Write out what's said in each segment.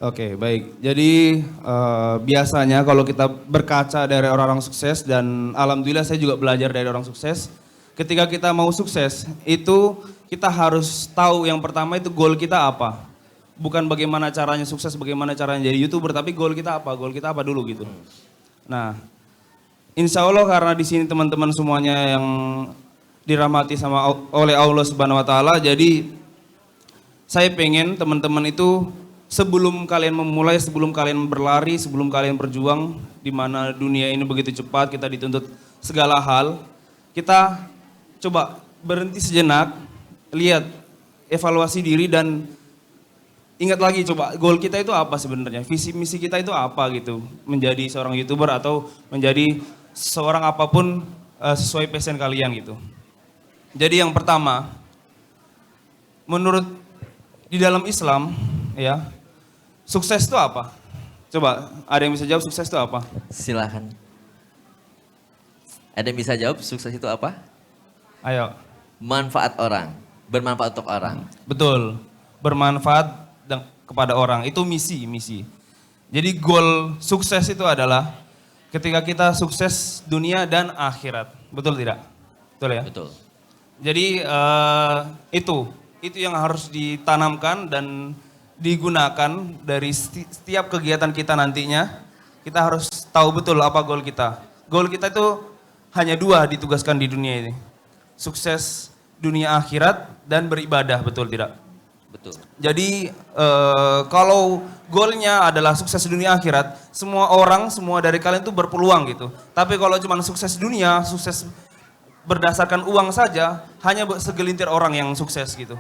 Oke, baik. Jadi biasanya kalau kita berkaca dari orang-orang sukses dan alhamdulillah saya juga belajar dari orang sukses. Ketika kita mau sukses, itu kita harus tahu yang pertama itu goal kita apa. Bukan bagaimana caranya sukses, bagaimana caranya jadi YouTuber, tapi goal kita apa? Goal kita apa dulu gitu. Nah, insya Allah karena di sini teman-teman semuanya yang dirahmati oleh Allah Subhanahu Wa Taala, jadi saya pengen teman-teman itu sebelum kalian memulai, sebelum kalian berlari, sebelum kalian berjuang, di mana dunia ini begitu cepat, kita dituntut segala hal, kita coba berhenti sejenak, lihat, evaluasi diri dan ingat lagi coba goal kita itu apa sebenarnya, visi misi kita itu apa gitu, menjadi seorang YouTuber atau menjadi seorang apapun sesuai passion kalian gitu. Jadi yang pertama, menurut di dalam Islam ya, sukses itu apa? Coba ada yang bisa jawab sukses itu apa? Silakan. Ada yang bisa jawab sukses itu apa? Ayo. Manfaat orang, bermanfaat untuk orang. Betul, bermanfaat kepada orang, itu misi. Jadi goal sukses itu adalah ketika kita sukses dunia dan akhirat, betul tidak? Betul ya? Betul. Jadi itu yang harus ditanamkan dan digunakan dari setiap kegiatan kita nantinya. Kita harus tahu betul apa goal kita. Goal kita itu hanya dua ditugaskan di dunia ini. Sukses dunia akhirat dan beribadah, betul tidak? Betul. Jadi kalau goalnya adalah sukses dunia akhirat, semua dari kalian itu berpeluang gitu. Tapi kalau cuma sukses dunia, sukses berdasarkan uang saja, hanya segelintir orang yang sukses gitu.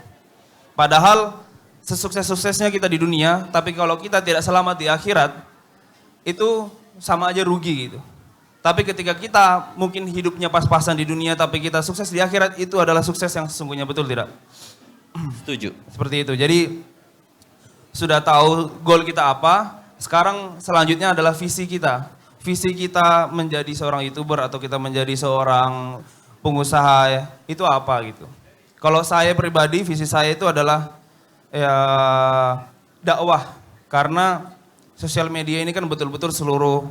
Padahal sesukses-suksesnya kita di dunia, tapi kalau kita tidak selamat di akhirat, itu sama aja rugi gitu. Tapi ketika kita mungkin hidupnya pas-pasan di dunia, tapi kita sukses di akhirat, itu adalah sukses yang sesungguhnya, betul tidak? Setuju. Seperti itu. Jadi sudah tahu goal kita apa, sekarang selanjutnya adalah visi kita. Visi kita menjadi seorang YouTuber atau kita menjadi seorang pengusaha ya, itu apa gitu. Kalau saya pribadi, visi saya itu adalah ya dakwah. Karena sosial media ini kan betul-betul seluruh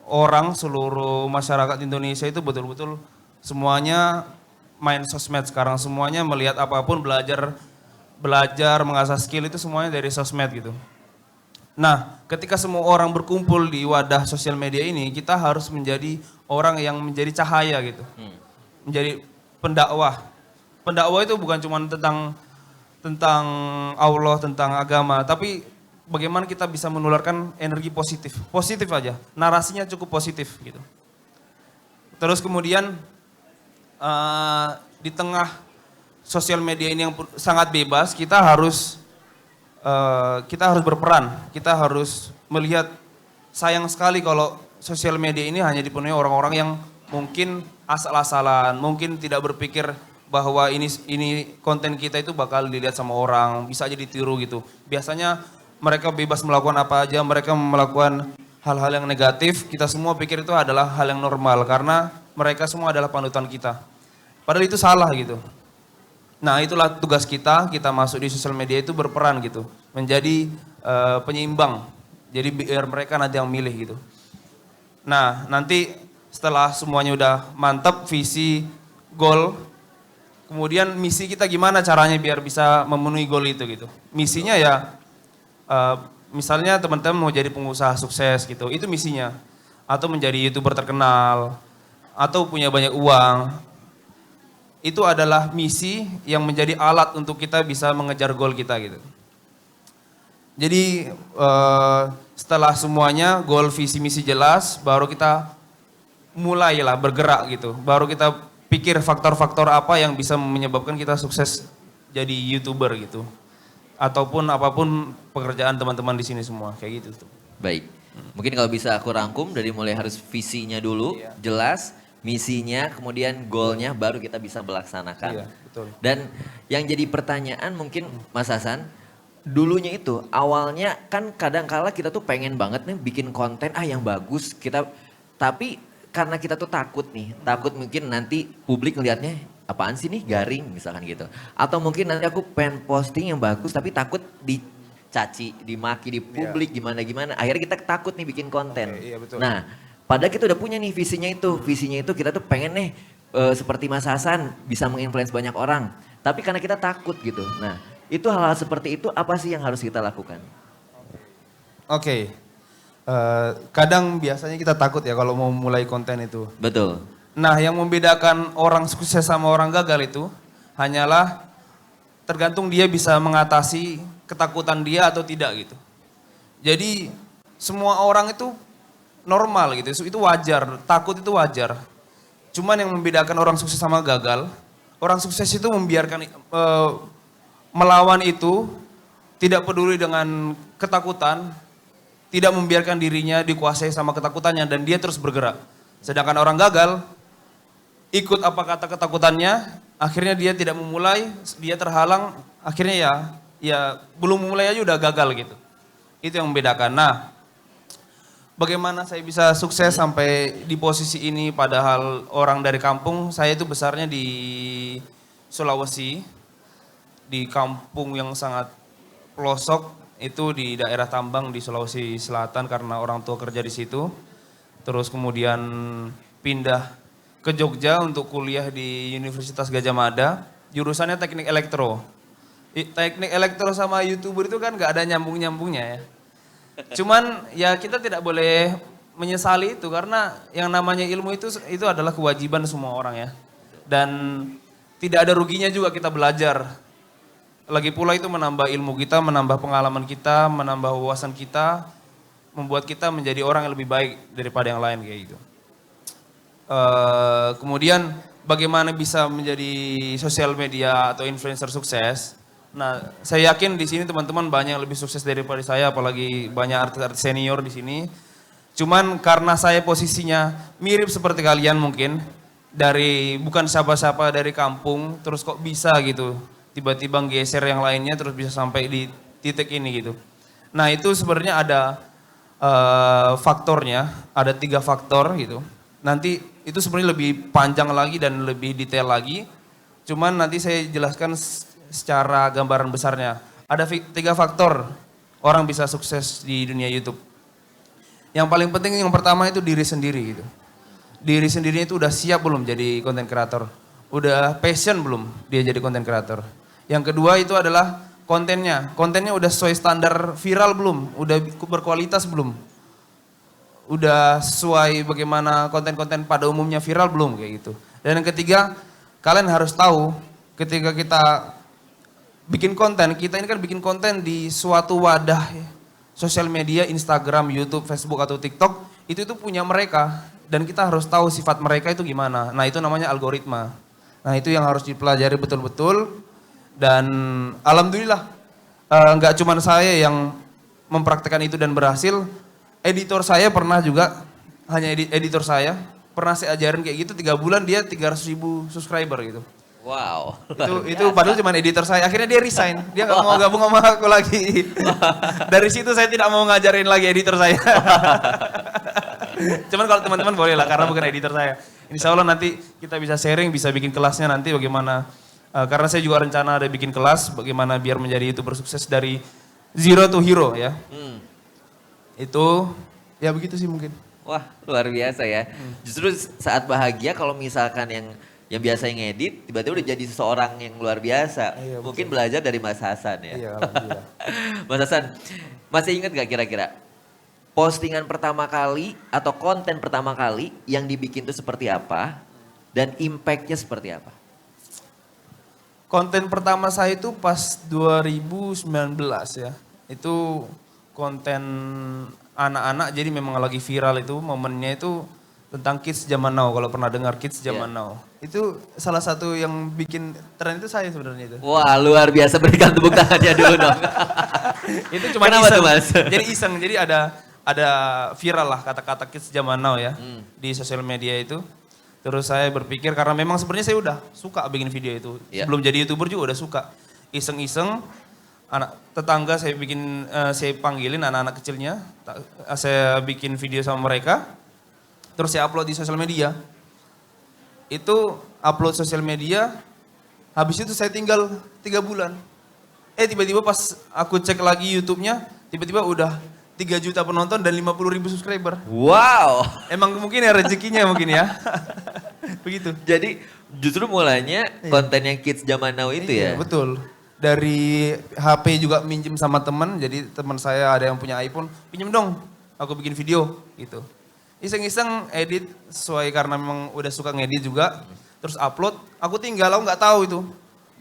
orang, seluruh masyarakat Indonesia itu betul-betul semuanya main sosmed sekarang. Semuanya melihat apapun, belajar, mengasah skill itu semuanya dari sosmed gitu. Nah, ketika semua orang berkumpul di wadah sosial media ini, kita harus menjadi orang yang menjadi cahaya gitu. Menjadi pendakwah. Pendakwah itu bukan cuma tentang Allah, tentang agama, tapi bagaimana kita bisa menularkan energi positif. Positif aja, narasinya cukup positif gitu. Terus kemudian di tengah sosial media ini yang sangat bebas, kita harus berperan. Kita harus melihat, sayang sekali kalau sosial media ini hanya dipenuhi orang-orang yang mungkin asal-asalan, mungkin tidak berpikir bahwa ini konten kita itu bakal dilihat sama orang, bisa aja ditiru gitu. Biasanya mereka bebas melakukan apa aja, mereka melakukan hal-hal yang negatif, kita semua pikir itu adalah hal yang normal karena mereka semua adalah panutan kita. Padahal itu salah gitu. Nah, itulah tugas kita masuk di sosial media itu berperan gitu, menjadi penyeimbang. Jadi biar mereka nanti yang milih gitu. Nah, nanti setelah semuanya udah mantap, visi, goal, kemudian misi kita gimana caranya biar bisa memenuhi goal itu gitu. Misinya ya, misalnya teman-teman mau jadi pengusaha sukses gitu, itu misinya. Atau menjadi YouTuber terkenal, atau punya banyak uang. Itu adalah misi yang menjadi alat untuk kita bisa mengejar goal kita gitu. Jadi setelah semuanya goal, visi, misi jelas, baru kita mulailah bergerak gitu. Baru kita pikir faktor-faktor apa yang bisa menyebabkan kita sukses jadi YouTuber gitu. Ataupun apapun pekerjaan teman-teman di sini semua, kayak gitu tuh. Baik, mungkin kalau bisa aku rangkum dari mulai harus visinya dulu, jelas, misinya, kemudian goalnya, baru kita bisa melaksanakan. Iya, betul. Dan yang jadi pertanyaan mungkin Mas Hasan, dulunya itu awalnya kan kadang-kala kita tuh pengen banget nih bikin konten yang bagus, tapi karena kita tuh takut nih, takut mungkin nanti publik ngelihatnya apaan sih nih garing misalkan gitu. Atau mungkin nanti aku pengen posting yang bagus tapi takut dicaci, dimaki di publik gimana-gimana. Akhirnya kita takut nih bikin konten. Oke, iya betul. Nah, padahal kita udah punya nih visinya itu. Visinya itu kita tuh pengen nih seperti Mas Hasan bisa menginfluence banyak orang. Tapi karena kita takut gitu. Nah, itu hal-hal seperti itu apa sih yang harus kita lakukan? Oke. Kadang biasanya kita takut ya kalau mau mulai konten itu. Betul. Nah, yang membedakan orang sukses sama orang gagal itu hanyalah tergantung dia bisa mengatasi ketakutan dia atau tidak gitu. Jadi semua orang itu normal gitu, itu wajar, takut itu wajar. Cuman yang membedakan orang sukses sama gagal, orang sukses itu membiarkan melawan itu, tidak peduli dengan ketakutan, tidak membiarkan dirinya dikuasai sama ketakutannya dan dia terus bergerak. Sedangkan orang gagal ikut apa kata ketakutannya, akhirnya dia tidak memulai, dia terhalang, akhirnya ya belum memulai aja udah gagal gitu. Itu yang membedakan. Nah, bagaimana saya bisa sukses sampai di posisi ini padahal orang dari kampung, saya itu besarnya di Sulawesi, di kampung yang sangat pelosok, itu di daerah Tambang di Sulawesi Selatan karena orang tua kerja di situ. Terus kemudian pindah ke Jogja untuk kuliah di Universitas Gadjah Mada, jurusannya teknik elektro. Teknik elektro sama YouTuber itu kan gak ada nyambung-nyambungnya ya. Cuman ya kita tidak boleh menyesali itu karena yang namanya ilmu itu adalah kewajiban semua orang ya. Dan tidak ada ruginya juga kita belajar. Lagi pula itu menambah ilmu kita, menambah pengalaman kita, menambah wawasan kita, membuat kita menjadi orang yang lebih baik daripada yang lain kayak gitu. Kemudian bagaimana bisa menjadi sosial media atau influencer sukses. Nah, saya yakin di sini teman-teman banyak yang lebih sukses daripada saya, apalagi banyak artis-artis senior di sini. Cuman karena saya posisinya mirip seperti kalian mungkin, dari bukan siapa-siapa dari kampung, terus kok bisa gitu, tiba-tiba geser yang lainnya terus bisa sampai di titik ini gitu. Nah, itu sebenarnya ada faktornya, ada 3 faktor gitu. Nanti itu sebenarnya lebih panjang lagi dan lebih detail lagi. Cuman nanti saya jelaskan secara gambaran besarnya. Ada 3 faktor orang bisa sukses di dunia YouTube. Yang paling penting yang pertama itu diri sendiri gitu. Diri sendiri itu udah siap belum jadi content creator? Udah passion belum dia jadi content creator? Yang kedua itu adalah kontennya. Kontennya udah sesuai standar viral belum? Udah berkualitas belum? Udah sesuai bagaimana konten-konten pada umumnya viral belum kayak gitu. Dan yang ketiga, kalian harus tahu ketika kita bikin konten, kita ini kan bikin konten di suatu wadah ya, sosial media, Instagram, YouTube, Facebook atau TikTok, itu punya mereka dan kita harus tahu sifat mereka itu gimana. Nah, itu namanya algoritma. Nah, itu yang harus dipelajari betul-betul dan alhamdulillah nggak cuma saya yang mempraktekkan itu dan berhasil. Editor saya pernah juga, hanya editor saya, pernah saya ajarin kayak gitu 3 bulan dia 300.000 subscriber gitu. Wow. Itu padahal cuma editor saya, akhirnya dia resign, dia gak mau gabung sama aku lagi. Dari situ saya tidak mau ngajarin lagi editor saya. Cuman kalau teman-teman boleh lah karena bukan editor saya. Insya Allah nanti kita bisa sharing, bisa bikin kelasnya nanti bagaimana. Karena saya juga rencana ada bikin kelas bagaimana biar menjadi YouTuber sukses dari zero to hero ya. Itu ya begitu sih mungkin. Wah, luar biasa ya. Justru saat bahagia kalau misalkan yang biasa ngedit tiba-tiba udah jadi seseorang yang luar biasa. Iya, mungkin belajar dari Mas Hasan ya. Iya, alhamdulillah. Mas Hasan, masih ingat gak kira-kira postingan pertama kali atau konten pertama kali yang dibikin itu seperti apa dan impactnya seperti apa? Konten pertama saya itu pas 2019 ya. Itu konten anak-anak jadi memang lagi viral itu momennya itu tentang kids zaman now. Kalau pernah dengar kids zaman now. Itu salah satu yang bikin tren itu saya sebenarnya itu. Wah, luar biasa, berikan tepuk tangannya dulu dong. Itu cuma Kenapa iseng. tuh, Mas? Jadi iseng. Jadi ada viral lah kata-kata kids zaman now ya di sosial media itu. Terus saya berpikir karena memang sebenarnya saya udah suka bikin video itu. Sebelum jadi YouTuber juga udah suka. Iseng-iseng anak tetangga saya panggilin anak-anak kecilnya. Saya bikin video sama mereka. Terus saya upload di sosial media. Itu upload sosial media. Habis itu saya tinggal 3 bulan. Tiba-tiba pas aku cek lagi YouTube-nya, tiba-tiba udah 3 juta penonton dan 50.000 subscriber. Wow. Emang mungkin ya rezekinya mungkin ya. Begitu. Jadi justru mulanya konten yang kids zaman now itu Iya, ya. betul. Dari HP juga minjem sama teman, jadi teman saya ada yang punya iPhone, pinjem dong, aku bikin video gitu. Iseng-iseng edit sesuai karena memang udah suka ngedit juga, terus upload, aku tinggal, aku nggak tahu itu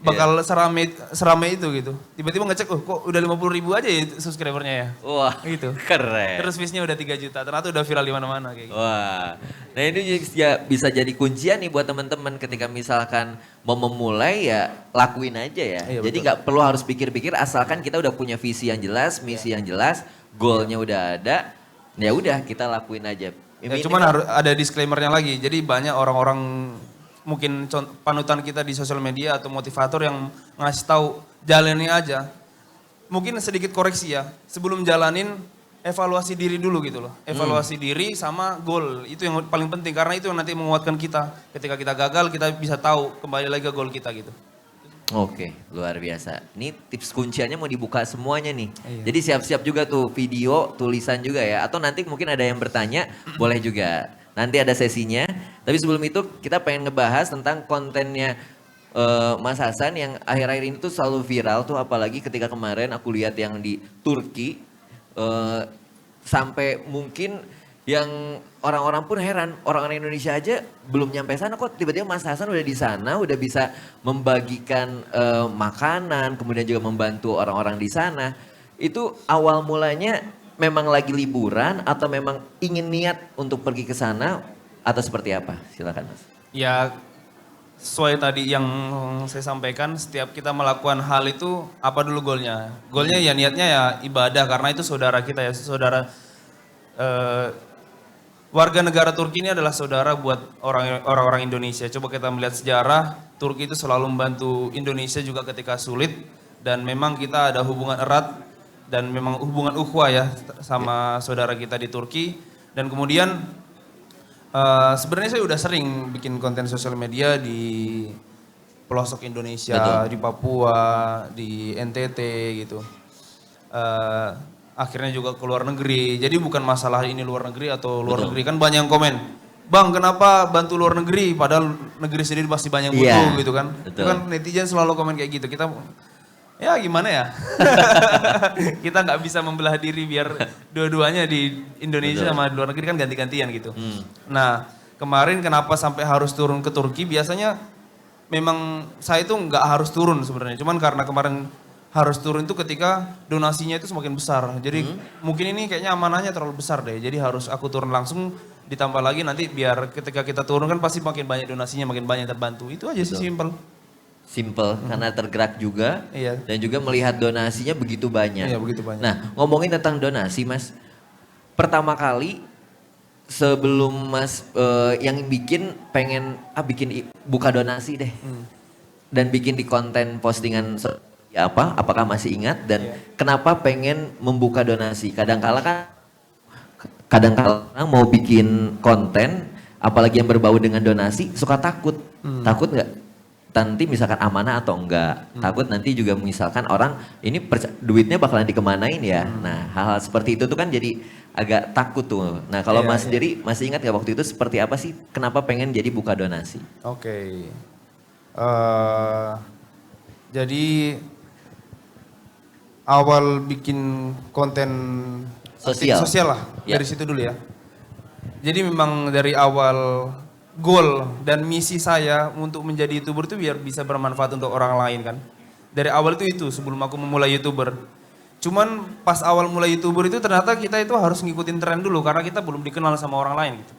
bakal seramai itu gitu. Tiba-tiba ngecek, kok udah 50.000 aja ya subscribernya ya. Wah, Gitu. keren. Terus viewsnya udah 3 juta, ternyata udah viral di mana-mana kayak gitu. Wah, nah ini ya bisa jadi kuncian nih buat teman-teman ketika misalkan mau memulai ya lakuin aja ya. Iya, Jadi betul. nggak perlu harus pikir-pikir asalkan kita udah punya visi yang jelas, misi yang jelas, goalnya udah ada, ya udah kita lakuin aja. Ya, cuman harus ada disclaimernya lagi. Jadi banyak orang-orang mungkin panutan kita di sosial media atau motivator yang ngasih tahu jalannya aja. Mungkin sedikit koreksi ya. Sebelum jalanin evaluasi diri dulu gitu loh. Evaluasi diri sama goal. Itu yang paling penting karena itu yang nanti menguatkan kita. Ketika kita gagal kita bisa tahu kembali lagi ke goal kita gitu. Oke, luar biasa. Ini tips kunciannya mau dibuka semuanya nih. Iya. Jadi siap-siap juga tuh video, tulisan juga ya. Atau nanti mungkin ada yang bertanya, boleh juga. Nanti ada sesinya. Tapi sebelum itu kita pengen ngebahas tentang kontennya Mas Hasan yang akhir-akhir ini tuh selalu viral tuh. Apalagi ketika kemarin aku lihat yang di Turki. Sampai mungkin yang orang-orang pun heran, orang-orang Indonesia aja belum nyampe sana kok tiba-tiba Mas Hasan udah di sana, udah bisa membagikan makanan, kemudian juga membantu orang-orang di sana. Itu awal mulanya memang lagi liburan atau memang ingin niat untuk pergi ke sana atau seperti apa? Silakan Mas. Ya sesuai tadi yang saya sampaikan, setiap kita melakukan hal itu apa dulu goalnya? Goalnya ya niatnya ya ibadah karena itu saudara kita ya, saudara warga negara Turki ini adalah saudara buat orang-orang Indonesia. Coba kita melihat sejarah, Turki itu selalu membantu Indonesia juga ketika sulit dan memang kita ada hubungan erat dan memang hubungan ukhuwah ya sama saudara kita di Turki. Dan kemudian sebenarnya saya udah sering bikin konten sosial media di pelosok Indonesia, Betul. di Papua, di NTT gitu. Akhirnya juga ke luar negeri. Jadi bukan masalah ini luar negeri atau luar negeri. Kan banyak yang komen, Bang kenapa bantu luar negeri padahal negeri sendiri pasti banyak butuh Iya, gitu kan. Itu betul. kan netizen selalu komen kayak gitu. Kita ya gimana ya. Kita nggak bisa membelah diri biar dua-duanya di Indonesia sama di luar negeri kan ganti-gantian gitu. Nah kemarin kenapa sampai harus turun ke Turki, biasanya memang saya itu nggak harus turun sebenarnya. Cuman karena kemarin harus turun itu ketika donasinya itu semakin besar. Jadi mungkin ini kayaknya amanahnya terlalu besar deh. Jadi harus aku turun langsung, ditambah lagi nanti biar ketika kita turun kan pasti makin banyak donasinya, makin banyak terbantu. Itu aja sih simple. Simple karena tergerak juga Iya. dan juga melihat donasinya begitu banyak. Iya, begitu banyak. Nah, ngomongin tentang donasi, Mas. Pertama kali sebelum Mas yang bikin pengen buka donasi deh. Dan bikin di konten postingan apa? Apakah masih ingat dan kenapa pengen membuka donasi? Kadang-kala orang mau bikin konten apalagi yang berbau dengan donasi suka takut. Takut nggak? Nanti misalkan amanah atau enggak. Takut nanti juga misalkan orang ini duitnya bakalan dikemanain ya. Nah hal-hal seperti itu tuh kan jadi agak takut tuh. Nah kalau Mas sendiri masih ingat nggak waktu itu seperti apa sih? Kenapa pengen jadi buka donasi? Oke. Jadi awal bikin konten sosial lah, Ya. dari situ dulu ya. Jadi memang dari awal goal dan misi saya untuk menjadi YouTuber itu biar bisa bermanfaat untuk orang lain kan. Dari awal itu sebelum aku memulai YouTuber. Cuman pas awal mulai YouTuber itu ternyata kita itu harus ngikutin tren dulu karena kita belum dikenal sama orang lain gitu.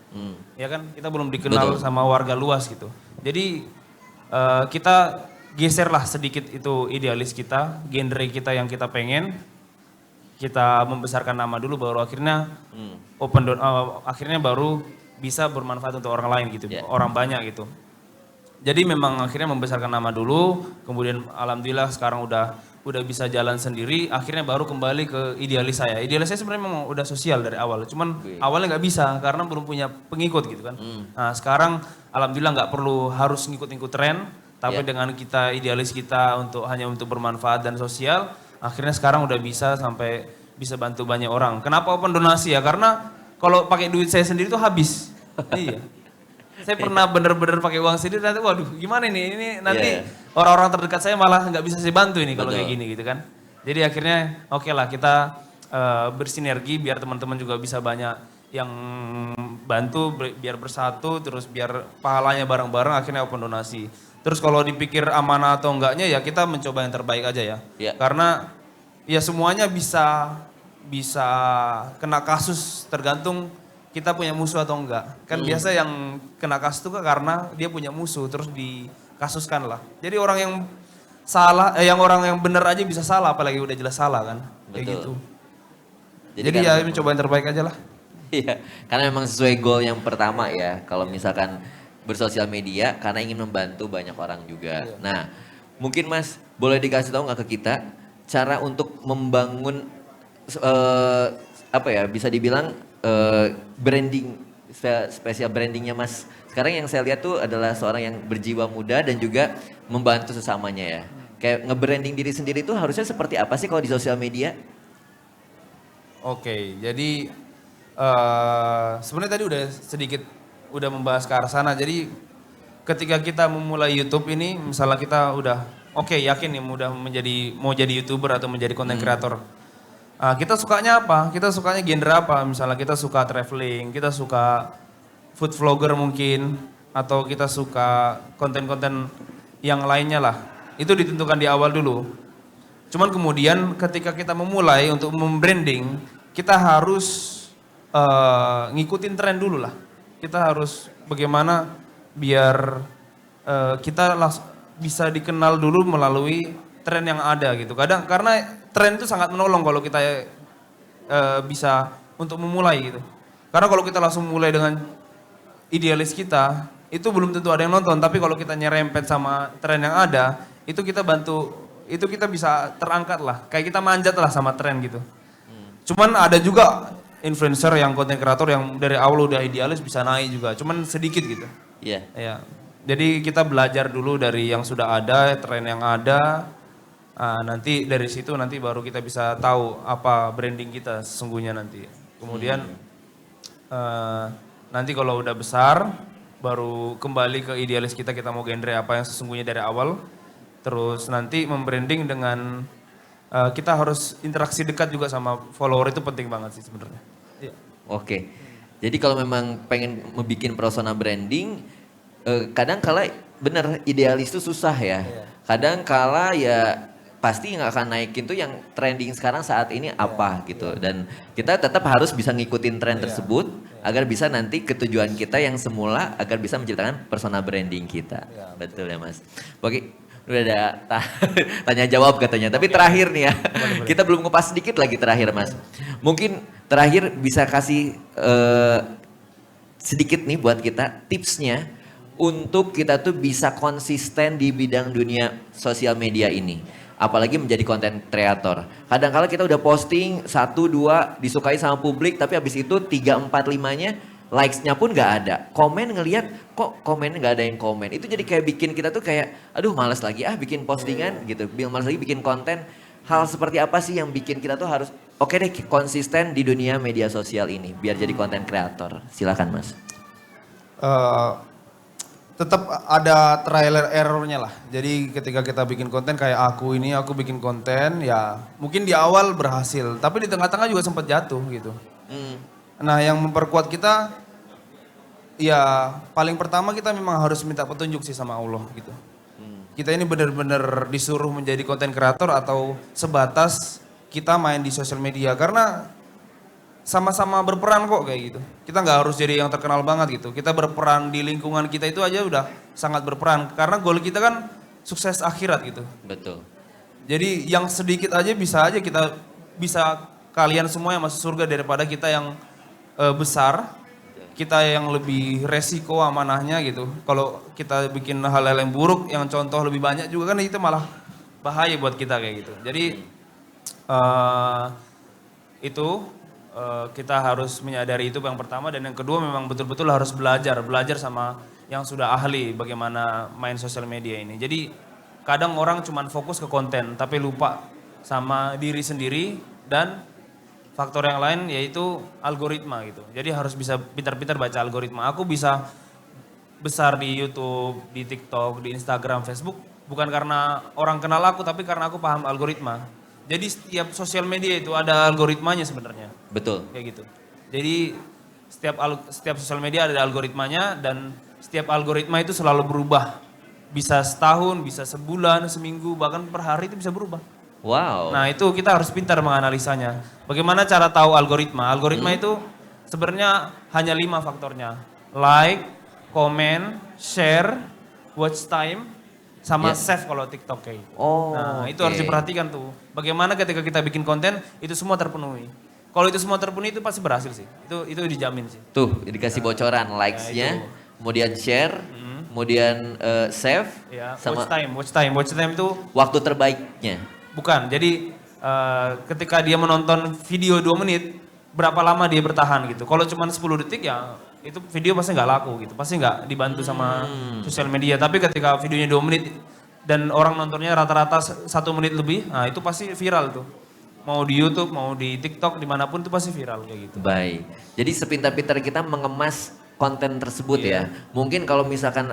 Ya kan, kita belum dikenal sama warga luas gitu. Jadi kita geserlah sedikit itu idealis kita, genre kita yang kita pengen. Kita membesarkan nama dulu baru akhirnya akhirnya baru bisa bermanfaat untuk orang lain gitu, orang banyak gitu. Jadi memang akhirnya membesarkan nama dulu, kemudian alhamdulillah sekarang udah bisa jalan sendiri, akhirnya baru kembali ke idealis saya. Idealis saya sebenarnya memang udah sosial dari awal, cuman awalnya nggak bisa karena belum punya pengikut gitu kan. Nah sekarang alhamdulillah nggak perlu harus ngikut-ngikut tren, Tapi dengan kita idealis kita hanya untuk bermanfaat dan sosial, akhirnya sekarang udah bisa sampai bisa bantu banyak orang. Kenapa open donasi ya? Karena kalau pakai duit saya sendiri tuh habis. Iya. Saya pernah bener-bener pakai uang sendiri, nanti waduh gimana ini nanti orang-orang terdekat saya malah nggak bisa saya bantu ini kalau kayak gini gitu kan. Jadi akhirnya oke lah kita bersinergi biar teman-teman juga bisa banyak yang bantu biar bersatu terus biar pahalanya bareng-bareng akhirnya open donasi. Terus kalau dipikir amanah atau enggaknya ya kita mencoba yang terbaik aja ya. Karena ya semuanya bisa kena kasus tergantung kita punya musuh atau enggak. Kan biasa yang kena kasus itu karena dia punya musuh terus dikasuskan lah. Jadi orang yang salah, orang yang benar aja bisa salah apalagi udah jelas salah kan. Kayak gitu. Jadi ya mencoba yang terbaik aja lah. Iya, karena memang sesuai goal yang pertama ya. Kalau misalkan bersosial media karena ingin membantu banyak orang juga. Nah, mungkin Mas boleh dikasih tahu nggak ke kita cara untuk membangun bisa dibilang branding spesial brandingnya Mas. Sekarang yang saya lihat tuh adalah seorang yang berjiwa muda dan juga membantu sesamanya ya. Kayak nge-branding diri sendiri itu harusnya seperti apa sih kalau di sosial media? Oke, jadi sebenarnya tadi udah membahas ke arah sana. Jadi ketika kita memulai YouTube ini, misalnya kita udah yakin nih mau jadi YouTuber atau menjadi content creator. Kita sukanya apa? Kita sukanya genre apa? Misalnya kita suka traveling, kita suka food vlogger mungkin, atau kita suka konten-konten yang lainnya lah. Itu ditentukan di awal dulu. Cuman kemudian ketika kita memulai untuk membranding, kita harus ngikutin tren dulu lah. Kita harus bagaimana biar kita bisa dikenal dulu melalui tren yang ada gitu. Kadang karena tren itu sangat menolong kalau kita bisa untuk memulai gitu. Karena kalau kita langsung mulai dengan idealis kita, itu belum tentu ada yang nonton. Tapi kalau kita nyerempet sama tren yang ada, itu kita bisa terangkat lah. Kayak kita manjat lah sama tren gitu. Cuman ada juga influencer yang konten kreator yang dari awal udah idealis bisa naik juga. Cuman sedikit gitu. Iya. Ya. Jadi kita belajar dulu dari yang sudah ada, tren yang ada. Nanti dari situ nanti baru kita bisa tahu apa branding kita sesungguhnya nanti. Kemudian nanti kalau udah besar baru kembali ke idealis kita mau genre apa yang sesungguhnya dari awal. Terus nanti membranding dengan kita harus interaksi dekat juga sama follower itu penting banget sih sebenarnya. Ya. Oke. Jadi kalau memang pengen membuat persona branding kadang kala bener idealis itu susah ya. Kadang kala ya pasti nggak akan naikin tuh yang trending sekarang saat ini apa gitu. Dan kita tetap harus bisa ngikutin tren tersebut agar bisa nanti ketujuan kita yang semula agar bisa menciptakan persona branding kita. Betul ya Mas. Oke, udah ada tanya jawab katanya. Tapi terakhir nih ya, kita belum ngupas sedikit lagi terakhir Mas. Mungkin terakhir bisa kasih sedikit nih buat kita tipsnya untuk kita tuh bisa konsisten di bidang dunia sosial media ini. Apalagi menjadi konten kreator. Kadang-kala kita udah posting 1, 2 disukai sama publik tapi habis itu 3, 4, 5-nya likes-nya pun gak ada. Komen ngelihat kok komennya gak ada yang komen. Itu jadi kayak bikin kita tuh kayak aduh males lagi bikin postingan gitu. Males lagi bikin konten. Hal seperti apa sih yang bikin kita tuh harus oke deh konsisten di dunia media sosial ini biar jadi konten kreator. Silakan Mas. Tetap ada trial errornya lah. Jadi ketika kita bikin konten kayak aku bikin konten ya mungkin di awal berhasil. Tapi di tengah-tengah juga sempat jatuh gitu. Nah yang memperkuat kita ya paling pertama kita memang harus minta petunjuk sih sama Allah gitu. Kita ini benar-benar disuruh menjadi konten kreator atau sebatas kita main di sosial media. Karena sama-sama berperan kok kayak gitu. Kita nggak harus jadi yang terkenal banget gitu. Kita berperan di lingkungan kita itu aja udah sangat berperan. Karena goal kita kan sukses akhirat gitu. Betul. Jadi yang sedikit aja kita bisa kalian semua yang masuk surga daripada kita yang besar. Kita yang lebih resiko amanahnya gitu. Kalau kita bikin hal-hal yang buruk, yang contoh lebih banyak juga kan itu malah bahaya buat kita kayak gitu. Jadi itu kita harus menyadari itu yang pertama dan yang kedua memang betul-betul harus belajar sama yang sudah ahli bagaimana main sosial media ini. Jadi kadang orang cuma fokus ke konten tapi lupa sama diri sendiri dan faktor yang lain yaitu algoritma gitu. Jadi harus bisa pintar-pintar baca algoritma. Aku bisa besar di YouTube, di TikTok, di Instagram, Facebook bukan karena orang kenal aku tapi karena aku paham algoritma. Jadi setiap sosial media itu ada algoritmanya sebenarnya. Betul. Kayak gitu. Jadi setiap sosial media ada algoritmanya dan setiap algoritma itu selalu berubah. Bisa setahun, bisa sebulan, seminggu, bahkan per hari itu bisa berubah. Wow. Nah itu kita harus pintar menganalisanya. Bagaimana cara tahu algoritma? Algoritma itu sebenarnya hanya 5 faktornya. Like, comment, share, watch time, sama save kalau TikTok kayak gitu. Oh, Nah itu harus diperhatikan tuh. Bagaimana ketika kita bikin konten itu semua terpenuhi. Kalau itu semua terpenuhi itu pasti berhasil sih. Itu dijamin sih. Tuh dikasih bocoran likes-nya, kemudian share, kemudian save, Ya, sama watch time itu waktu terbaiknya. bukan. Jadi ketika dia menonton video 2 menit, berapa lama dia bertahan gitu. Kalau cuma 10 detik ya itu video pasti nggak laku gitu. Pasti nggak dibantu sama sosial media. Tapi ketika videonya 2 menit dan orang nontonnya rata-rata 1 menit lebih, nah itu pasti viral tuh. Mau di YouTube, mau di TikTok, dimanapun itu pasti viral kayak gitu. Baik. Jadi sepintar-pintar kita mengemas konten tersebut ya. Mungkin kalau misalkan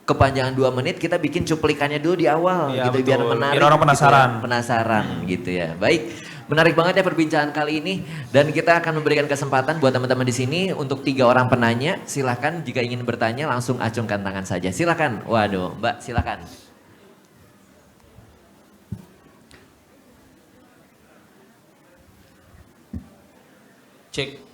kepanjangan 2 menit kita bikin cuplikannya dulu di awal Iya, gitu biar betul. menarik. Biar orang gitu ya. penasaran. Penasaran gitu ya. Baik. Menarik banget ya perbincangan kali ini dan kita akan memberikan kesempatan buat teman-teman di sini untuk 3 orang penanya. Silahkan jika ingin bertanya langsung acungkan tangan saja. Silahkan. Waduh, Mbak silahkan. Cek.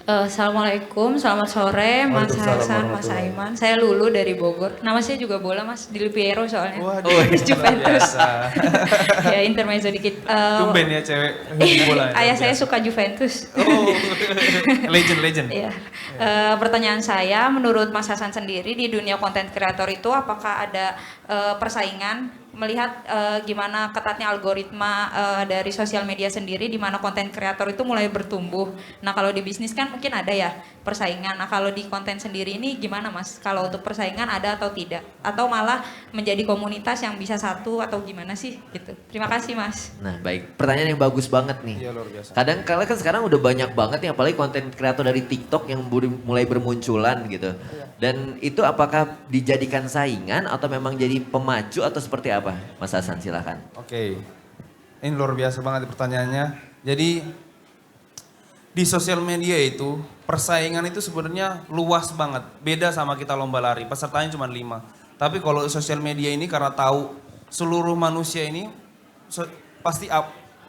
Assalamualaikum, selamat sore Mas Hasan, Mas Aiman. Saya Lulu dari Bogor. Nama saya juga bola Mas, di Piero soalnya. Waduh, Juventus. biasa. Ya intermezzo dikit. Tumben ya cewek bola. Ayah saya suka Juventus. Oh, legend. Iya. Pertanyaan saya, menurut Mas Hasan sendiri di dunia konten kreator itu apakah ada persaingan? Melihat gimana ketatnya algoritma dari sosial media sendiri di mana konten kreator itu mulai bertumbuh. Nah kalau di bisnis kan mungkin ada ya persaingan. Nah kalau di konten sendiri ini gimana Mas? Kalau untuk persaingan ada atau tidak? Atau malah menjadi komunitas yang bisa satu atau gimana sih? Gitu. Terima kasih Mas. Nah baik, pertanyaan yang bagus banget nih. Iya luar biasa. Kadang kala kan sekarang udah banyak banget nih apalagi konten kreator dari TikTok yang mulai bermunculan gitu. Dan itu apakah dijadikan saingan atau memang jadi pemacu atau seperti apa? Mas Hasan silahkan. Oke, ini luar biasa banget pertanyaannya. Jadi di sosial media itu persaingan itu sebenarnya luas banget. Beda sama kita lomba lari, pesertanya cuma 5. Tapi kalau sosial media ini karena tahu seluruh manusia ini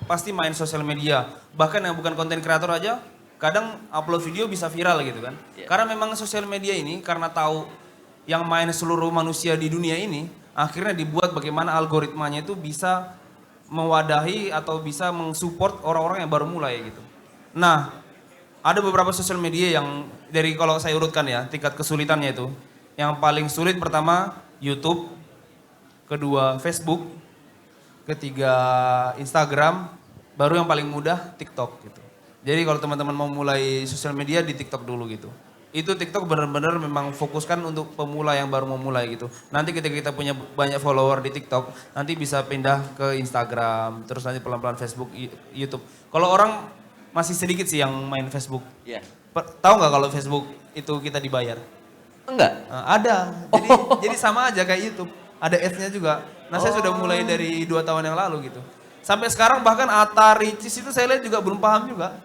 pasti main sosial media. Bahkan yang bukan konten kreator aja kadang upload video bisa viral gitu kan. Karena memang sosial media ini karena tahu yang main seluruh manusia di dunia ini, akhirnya dibuat bagaimana algoritmanya itu bisa mewadahi atau bisa mensupport orang-orang yang baru mulai gitu. Nah, ada beberapa sosial media yang dari kalau saya urutkan ya, tingkat kesulitannya itu. Yang paling sulit pertama YouTube, kedua Facebook, ketiga Instagram, baru yang paling mudah TikTok gitu. Jadi kalau teman-teman mau mulai sosial media di TikTok dulu gitu. Itu TikTok benar-benar memang fokuskan untuk pemula yang baru mau mulai gitu. Nanti ketika kita punya banyak follower di TikTok, nanti bisa pindah ke Instagram, terus nanti pelan-pelan Facebook, YouTube. Kalau orang masih sedikit sih yang main Facebook. Iya. Tahu nggak kalau Facebook itu kita dibayar? Enggak. Ada. Jadi sama aja kayak YouTube. Ada ads-nya juga. Nah saya sudah mulai dari 2 tahun yang lalu gitu. Sampai sekarang bahkan Atari Cheese itu saya lihat juga belum paham juga.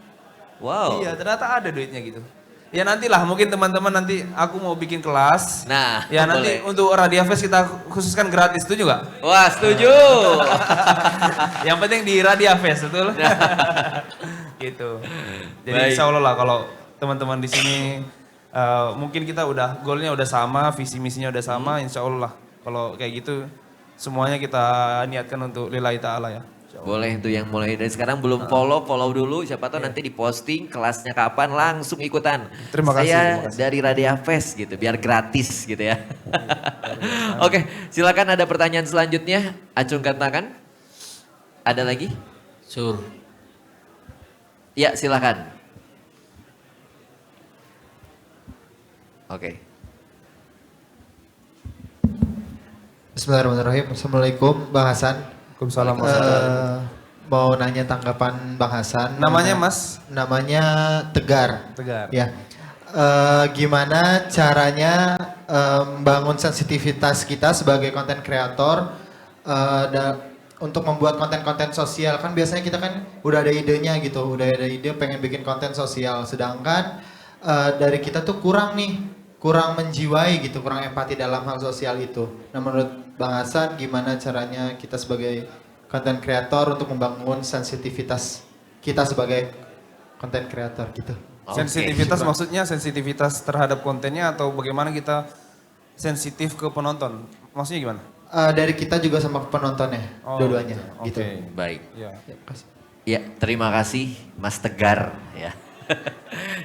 Wow. Iya ternyata ada duitnya gitu. Ya nantilah mungkin teman-teman nanti aku mau bikin kelas. Nah, ya nanti boleh. untuk Radia Fest kita khususkan gratis, setuju nggak? Wah setuju. Yang penting di Radia Fest, betul? Gitu. Jadi Baik. insya Allah lah kalau teman-teman di sini mungkin kita udah goalnya udah sama, visi misinya udah sama, insya Allah lah. Kalau kayak gitu semuanya kita niatkan untuk lillahi ta'ala ya. Boleh tuh yang mulai dari sekarang belum follow dulu. Siapa tahu nanti diposting kelasnya kapan langsung ikutan. Terima kasih, Saya terima kasih. dari Radia Fest gitu biar gratis gitu ya. Oke silakan ada pertanyaan selanjutnya. Acungkan tangan. Ada lagi? Sur, Ya silakan. Oke. Bismillahirrahmanirrahim. Assalamualaikum Bang Hasan. Waalaikumsalam. Mau nanya tanggapan Bang Hasan. Namanya Mas? Namanya Tegar. Tegar. Ya. Gimana caranya membangun sensitivitas kita sebagai konten kreator untuk membuat konten-konten sosial? Kan biasanya kita kan udah ada idenya gitu, udah ada ide pengen bikin konten sosial, sedangkan dari kita tuh kurang menjiwai gitu, kurang empati dalam hal sosial itu. Nah, menurut Bang Hasan gimana caranya kita sebagai konten kreator untuk membangun sensitivitas kita sebagai konten kreator gitu? Sensitivitas maksudnya sensitivitas terhadap kontennya atau bagaimana kita sensitif ke penonton? Maksudnya gimana? Dari kita juga sama penontonnya, dua-duanya Oke. gitu. Baik. Ya. Ya, kasih. Ya, terima kasih Mas Tegar ya.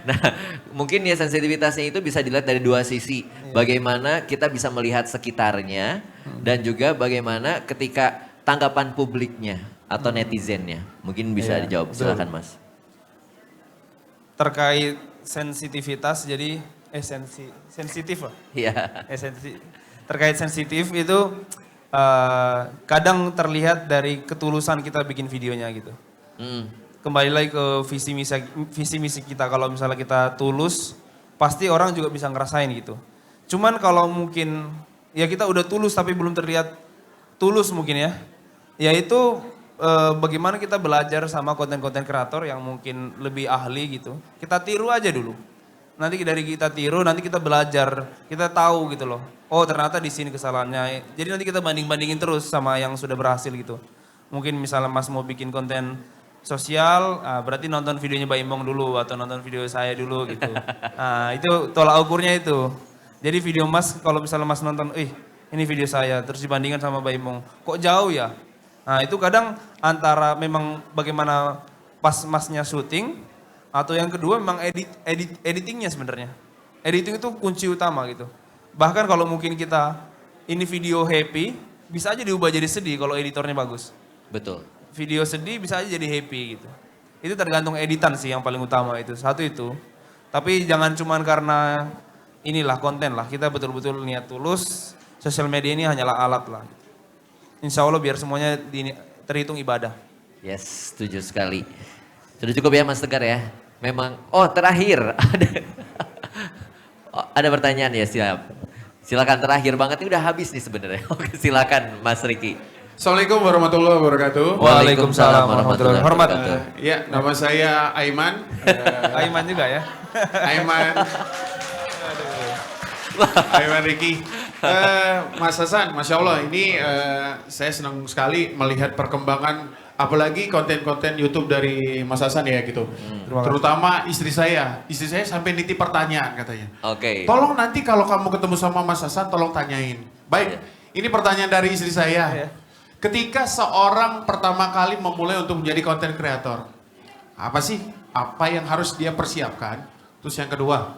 Nah, mungkin ya sensitivitasnya itu bisa dilihat dari dua sisi. Bagaimana kita bisa melihat sekitarnya dan juga bagaimana ketika tanggapan publiknya atau netizennya. Mungkin bisa Iya, dijawab, betul. silakan Mas. Terkait sensitivitas jadi sensitif lah. Iya. Terkait sensitif itu kadang terlihat dari ketulusan kita bikin videonya gitu. Kembali lagi ke visi misi kita. Kalau misalnya kita tulus, pasti orang juga bisa ngerasain gitu. Cuman kalau mungkin ya kita udah tulus tapi belum terlihat tulus mungkin ya. Yaitu bagaimana kita belajar sama konten-konten kreator yang mungkin lebih ahli gitu. Kita tiru aja dulu. Nanti dari kita tiru, nanti kita belajar, kita tahu gitu loh. Oh ternyata di sini kesalahannya. Jadi nanti kita banding-bandingin terus sama yang sudah berhasil gitu. Mungkin misalnya Mas mau bikin konten sosial, berarti nonton videonya Mbak Imong dulu atau nonton video saya dulu gitu. Nah itu tolak ukurnya itu. Jadi video Mas kalau misalnya Mas nonton, ini video saya terus dibandingkan sama Mbak Imong, kok jauh ya? Nah itu kadang antara memang bagaimana pas Masnya syuting atau yang kedua memang editingnya sebenarnya. Editing itu kunci utama gitu. Bahkan kalau mungkin kita ini video happy, bisa aja diubah jadi sedih kalau editornya bagus. Betul. Video sedih bisa aja jadi happy gitu. Itu tergantung editan sih yang paling utama itu. Satu itu. Tapi jangan cuman karena inilah konten lah. Kita betul-betul niat tulus. Sosial media ini hanyalah alat lah. Insya Allah biar semuanya terhitung ibadah. Yes, setuju sekali. Sudah cukup ya Mas Tegar ya? Memang, terakhir. Ada pertanyaan ya, siap. Silakan terakhir banget, ini udah habis nih sebenarnya. Oke, silakan Mas Riki. Assalamualaikum warahmatullahi wabarakatuh. Waalaikumsalam warahmatullahi wabarakatuh. wabarakatuh. Ya, nama saya Aiman. Aiman juga ya. Aiman. Aiman Riki. Mas Hasan, Masya Allah ini saya senang sekali melihat perkembangan apalagi konten-konten YouTube dari Mas Hasan ya gitu. Terutama istri saya. Istri saya sampai nitip pertanyaan katanya. Oke. Tolong nanti kalau kamu ketemu sama Mas Hasan tolong tanyain. Baik, ini pertanyaan dari istri saya. Ketika seorang pertama kali memulai untuk menjadi konten kreator, apa sih? Apa yang harus dia persiapkan? Terus yang kedua,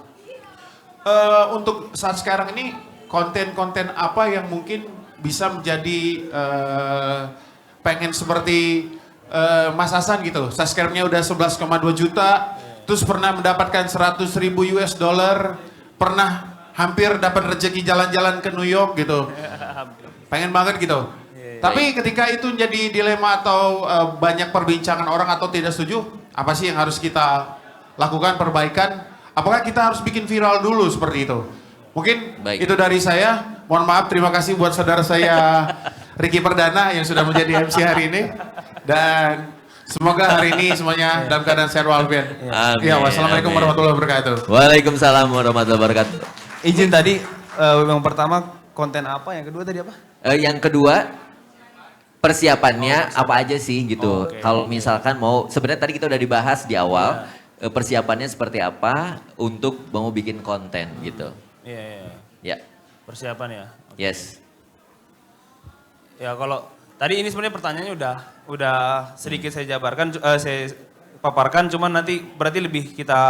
untuk saat sekarang ini konten-konten apa yang mungkin bisa menjadi pengen seperti Mas Hasan gitu. Subscribe-nya udah 11,2 juta, terus pernah mendapatkan 100.000 US dollar, pernah hampir dapat rezeki jalan-jalan ke New York gitu. Pengen banget gitu. Tapi ketika itu jadi dilema atau banyak perbincangan orang atau tidak setuju, apa sih yang harus kita lakukan, perbaikan? Apakah kita harus bikin viral dulu seperti itu? Mungkin itu dari saya. Mohon maaf, terima kasih buat saudara saya Riki Perdana yang sudah menjadi MC hari ini. Dan semoga hari ini semuanya dalam keadaan sehat walafiat. Ya, wassalamualaikum warahmatullahi wabarakatuh. Waalaikumsalam warahmatullahi wabarakatuh. Izin tadi, yang pertama konten apa, yang kedua tadi apa? Yang kedua, persiapannya apa aja sih gitu. Kalau misalkan mau, sebenarnya tadi kita udah dibahas di awal, persiapannya seperti apa untuk mau bikin konten gitu. Iya. Ya. Persiapan ya. Yes. Ya kalau tadi ini sebenarnya pertanyaannya udah sedikit saya jabarkan, saya paparkan, cuman nanti berarti lebih kita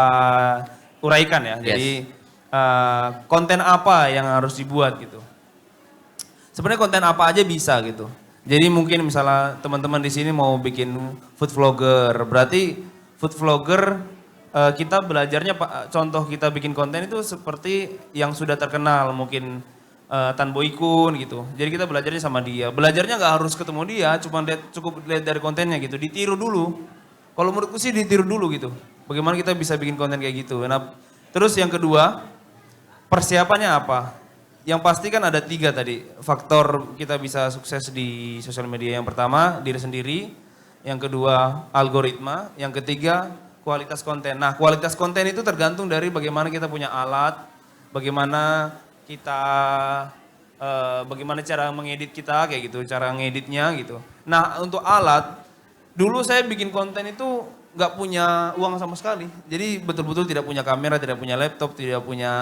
uraikan ya. Jadi konten apa yang harus dibuat gitu. Sebenarnya konten apa aja bisa gitu. Jadi mungkin misalnya teman-teman di sini mau bikin food vlogger, berarti food vlogger kita belajarnya contoh kita bikin konten itu seperti yang sudah terkenal, mungkin Tan Boykun gitu. Jadi kita belajarnya sama dia. Belajarnya nggak harus ketemu dia, cukup lihat dari kontennya gitu. Ditiru dulu. Kalau menurutku sih ditiru dulu gitu. Bagaimana kita bisa bikin konten kayak gitu. Nah, terus yang kedua, persiapannya apa? Yang pasti kan ada 3 tadi faktor kita bisa sukses di sosial media. Yang pertama diri sendiri, yang kedua algoritma, yang ketiga kualitas konten. Nah kualitas konten itu tergantung dari bagaimana kita punya alat, bagaimana kita, bagaimana cara mengedit kita kayak gitu, cara ngeditnya gitu. Nah untuk alat, dulu saya bikin konten itu nggak punya uang sama sekali. Jadi betul-betul tidak punya kamera, tidak punya laptop, tidak punya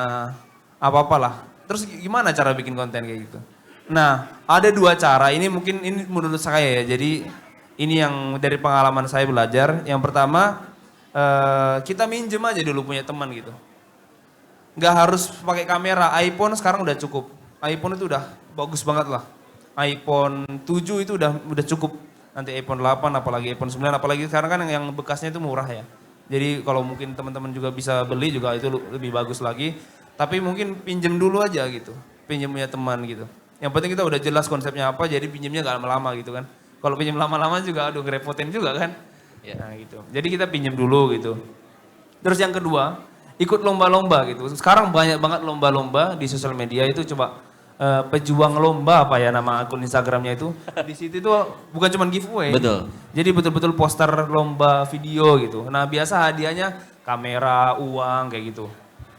apa-apa lah. Terus gimana cara bikin konten kayak gitu? Nah, ada 2 cara. Ini mungkin ini menurut saya ya. Jadi ini yang dari pengalaman saya belajar. Yang pertama, kita minjem aja dulu punya teman gitu. Nggak harus pakai kamera. iPhone sekarang udah cukup. iPhone itu udah bagus banget lah. iPhone 7 itu udah cukup. Nanti iPhone 8, apalagi iPhone 9, apalagi sekarang kan yang bekasnya itu murah ya. Jadi kalau mungkin teman-teman juga bisa beli juga itu lebih bagus lagi. Tapi mungkin pinjem dulu aja gitu, pinjem punya teman gitu. Yang penting kita udah jelas konsepnya apa, jadi pinjemnya gak lama-lama gitu kan. Kalau pinjem lama-lama juga aduh ngerepotin juga kan. Ya. Nah gitu, jadi kita pinjem dulu gitu. Terus yang kedua, ikut lomba-lomba gitu. Sekarang banyak banget lomba-lomba di sosial media itu coba pejuang lomba apa ya nama akun Instagramnya itu. Di situ itu bukan cuma giveaway. Betul. Jadi betul-betul poster lomba video gitu. Nah biasa hadiahnya kamera, uang kayak gitu.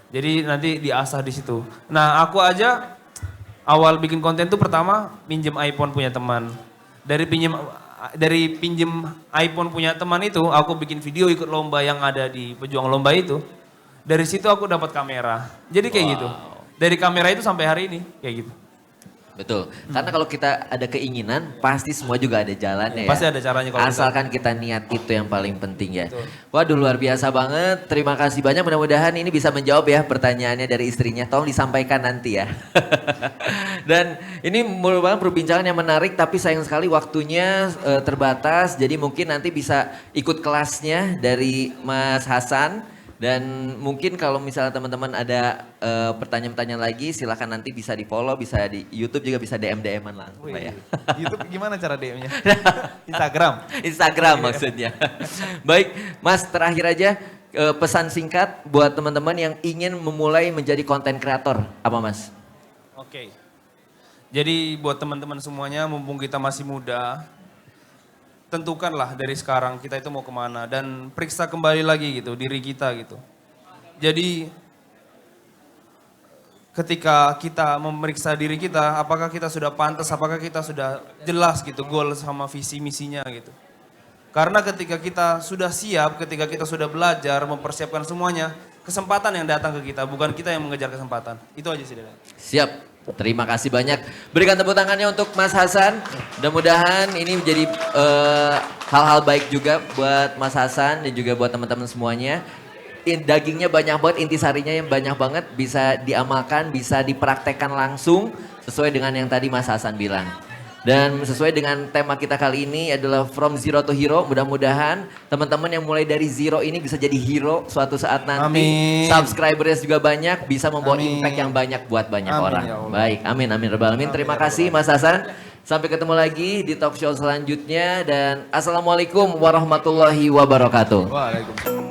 Jadi nanti diasah di situ. Nah aku aja awal bikin konten tuh pertama pinjem iPhone punya teman. Dari pinjem iPhone punya teman itu aku bikin video ikut lomba yang ada di pejuang lomba itu. Dari situ aku dapat kamera. Jadi kayak gitu. Dari kamera itu sampai hari ini kayak gitu. Betul. Karena kalau kita ada keinginan, pasti semua juga ada jalannya ya. Pasti ada caranya kalau asalkan kita niat, itu yang paling penting ya. Betul. Waduh luar biasa banget. Terima kasih banyak. Mudah-mudahan ini bisa menjawab ya pertanyaannya dari istrinya. Tolong disampaikan nanti ya. Dan ini merupakan perbincangan yang menarik, tapi sayang sekali waktunya terbatas. Jadi mungkin nanti bisa ikut kelasnya dari Mas Hasan. Dan mungkin kalau misalnya teman-teman ada pertanyaan-pertanyaan lagi, silahkan nanti bisa di follow, bisa di YouTube juga bisa DM-an langsung Pak ya. YouTube gimana cara DM-nya? Instagram. Instagram maksudnya. Baik, Mas terakhir aja pesan singkat buat teman-teman yang ingin memulai menjadi konten kreator, apa Mas? Oke. Jadi buat teman-teman semuanya, mumpung kita masih muda, tentukanlah dari sekarang kita itu mau kemana dan periksa kembali lagi gitu diri kita gitu. Jadi ketika kita memeriksa diri kita, apakah kita sudah pantas, apakah kita sudah jelas gitu goal sama visi misinya gitu. Karena ketika kita sudah siap, ketika kita sudah belajar, mempersiapkan semuanya, kesempatan yang datang ke kita, bukan kita yang mengejar kesempatan. Itu aja sih. Siap. Terima kasih banyak. Berikan tepuk tangannya untuk Mas Hasan. Mudah-mudahan ini menjadi hal-hal baik juga buat Mas Hasan dan juga buat teman-teman semuanya. Dagingnya banyak banget, intisarinya yang banyak banget. Bisa diamalkan, bisa dipraktekkan langsung sesuai dengan yang tadi Mas Hasan bilang. Dan sesuai dengan tema kita kali ini adalah From Zero to Hero. Mudah-mudahan teman-teman yang mulai dari zero ini bisa jadi hero suatu saat nanti. Amin. Subscribernya juga banyak, bisa membawa Amin. impact yang banyak buat banyak Amin, orang. ya Allah. Baik, amin, amin, rabbal alamin. Terima kasih Mas Hasan. Sampai ketemu lagi di talk show selanjutnya. Dan Assalamualaikum warahmatullahi wabarakatuh. Waalaikumsalam.